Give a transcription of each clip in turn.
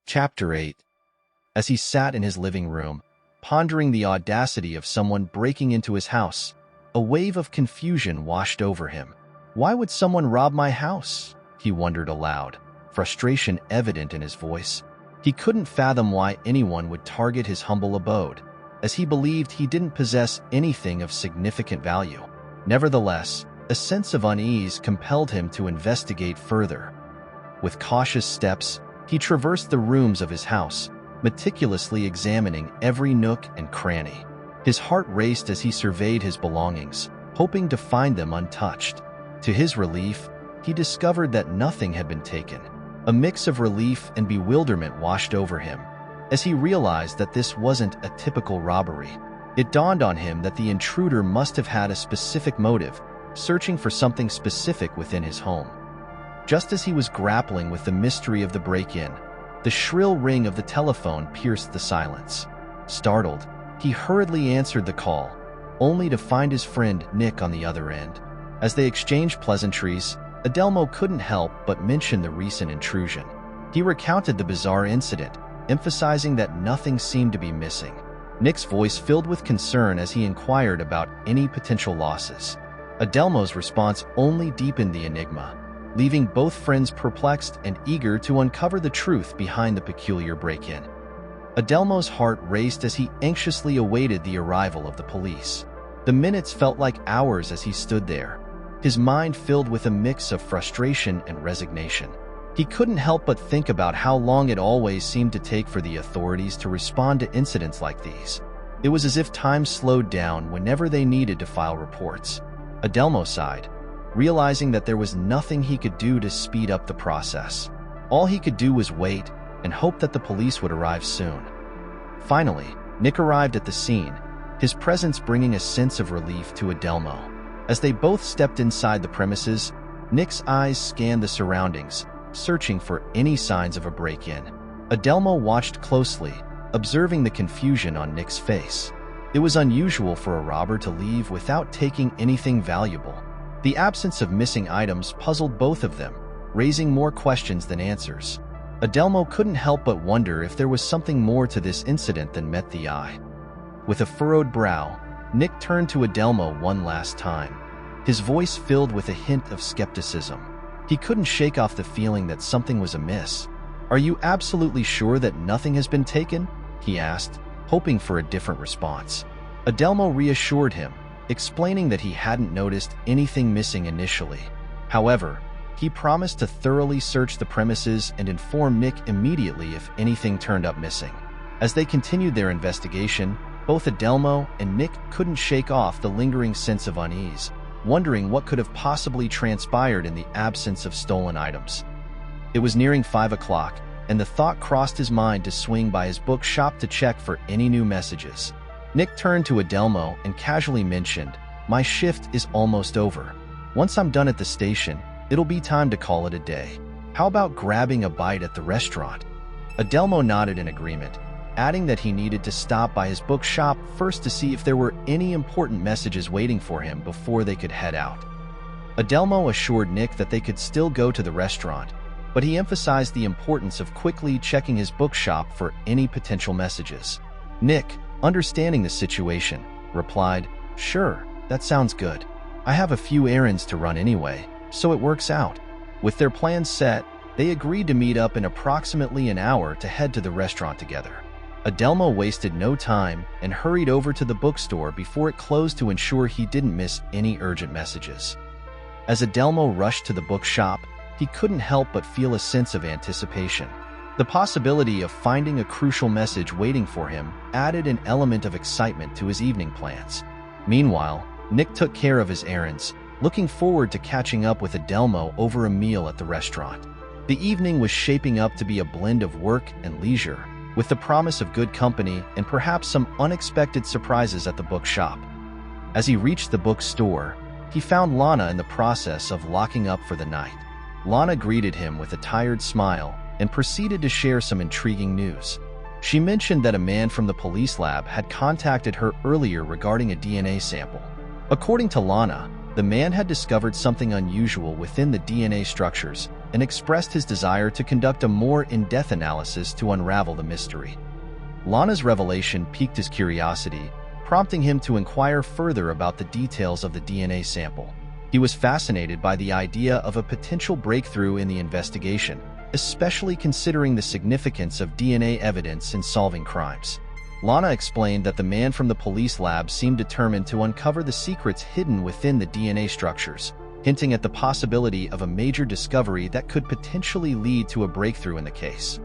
Chapter 8. As he sat in his living room, pondering the audacity of someone breaking into his house, a wave of confusion washed over him. Why would someone rob my house? He wondered aloud, frustration evident in his voice. He couldn't fathom why anyone would target his humble abode, as he believed he didn't possess anything of significant value. Nevertheless, a sense of unease compelled him to investigate further. With cautious steps, he traversed the rooms of his house, meticulously examining every nook and cranny. His heart raced as he surveyed his belongings, hoping to find them untouched. To his relief, he discovered that nothing had been taken. A mix of relief and bewilderment washed over him, as he realized that this wasn't a typical robbery. It dawned on him that the intruder must have had a specific motive, searching for something specific within his home. Just as he was grappling with the mystery of the break-in, the shrill ring of the telephone pierced the silence. Startled, he hurriedly answered the call, only to find his friend Nick on the other end. As they exchanged pleasantries, Adelmo couldn't help but mention the recent intrusion. He recounted the bizarre incident, emphasizing that nothing seemed to be missing. Nick's voice filled with concern as he inquired about any potential losses. Adelmo's response only deepened the enigma, leaving both friends perplexed and eager to uncover the truth behind the peculiar break-in. Adelmo's heart raced as he anxiously awaited the arrival of the police. The minutes felt like hours as he stood there, his mind filled with a mix of frustration and resignation. He couldn't help but think about how long it always seemed to take for the authorities to respond to incidents like these. It was as if time slowed down whenever they needed to file reports. Adelmo sighed, realizing that there was nothing he could do to speed up the process. All he could do was wait and hope that the police would arrive soon. Finally, Nick arrived at the scene, his presence bringing a sense of relief to Adelmo. As they both stepped inside the premises, Nick's eyes scanned the surroundings, searching for any signs of a break-in. Adelmo watched closely, observing the confusion on Nick's face. It was unusual for a robber to leave without taking anything valuable. The absence of missing items puzzled both of them, raising more questions than answers. Adelmo couldn't help but wonder if there was something more to this incident than met the eye. With a furrowed brow, Nick turned to Adelmo one last time, his voice filled with a hint of skepticism. He couldn't shake off the feeling that something was amiss. "Are you absolutely sure that nothing has been taken?" he asked, hoping for a different response. Adelmo reassured him, explaining that he hadn't noticed anything missing initially. However, he promised to thoroughly search the premises and inform Nick immediately if anything turned up missing. As they continued their investigation, both Adelmo and Nick couldn't shake off the lingering sense of unease, wondering what could have possibly transpired in the absence of stolen items. It was nearing 5 o'clock, and the thought crossed his mind to swing by his bookshop to check for any new messages. Nick turned to Adelmo and casually mentioned, "My shift is almost over. Once I'm done at the station, it'll be time to call it a day. How about grabbing a bite at the restaurant?" Adelmo nodded in agreement, adding that he needed to stop by his bookshop first to see if there were any important messages waiting for him before they could head out. Adelmo assured Nick that they could still go to the restaurant, but he emphasized the importance of quickly checking his bookshop for any potential messages. Nick, understanding the situation, replied, "Sure, that sounds good. I have a few errands to run anyway, so it works out." With their plans set, they agreed to meet up in approximately an hour to head to the restaurant together. Adelmo wasted no time and hurried over to the bookstore before it closed to ensure he didn't miss any urgent messages. As Adelmo rushed to the bookshop, he couldn't help but feel a sense of anticipation. The possibility of finding a crucial message waiting for him added an element of excitement to his evening plans. Meanwhile, Nick took care of his errands, looking forward to catching up with Adelmo over a meal at the restaurant. The evening was shaping up to be a blend of work and leisure, with the promise of good company and perhaps some unexpected surprises at the bookshop. As he reached the bookstore, he found Lana in the process of locking up for the night. Lana greeted him with a tired smile and proceeded to share some intriguing news. She mentioned that a man from the police lab had contacted her earlier regarding a DNA sample. According to Lana, the man had discovered something unusual within the DNA structures, and expressed his desire to conduct a more in-depth analysis to unravel the mystery. Lana's revelation piqued his curiosity, prompting him to inquire further about the details of the DNA sample. He was fascinated by the idea of a potential breakthrough in the investigation, especially considering the significance of DNA evidence in solving crimes. Lana explained that the man from the police lab seemed determined to uncover the secrets hidden within the DNA structures, hinting at the possibility of a major discovery that could potentially lead to a breakthrough in the case.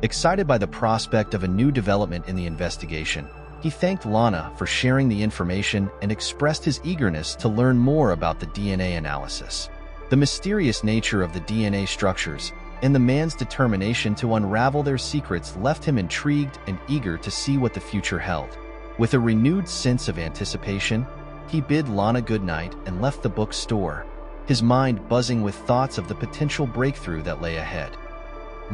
Excited by the prospect of a new development in the investigation, he thanked Lana for sharing the information and expressed his eagerness to learn more about the DNA analysis. The mysterious nature of the DNA structures and the man's determination to unravel their secrets left him intrigued and eager to see what the future held. With a renewed sense of anticipation, he bid Lana goodnight and left the bookstore, his mind buzzing with thoughts of the potential breakthrough that lay ahead.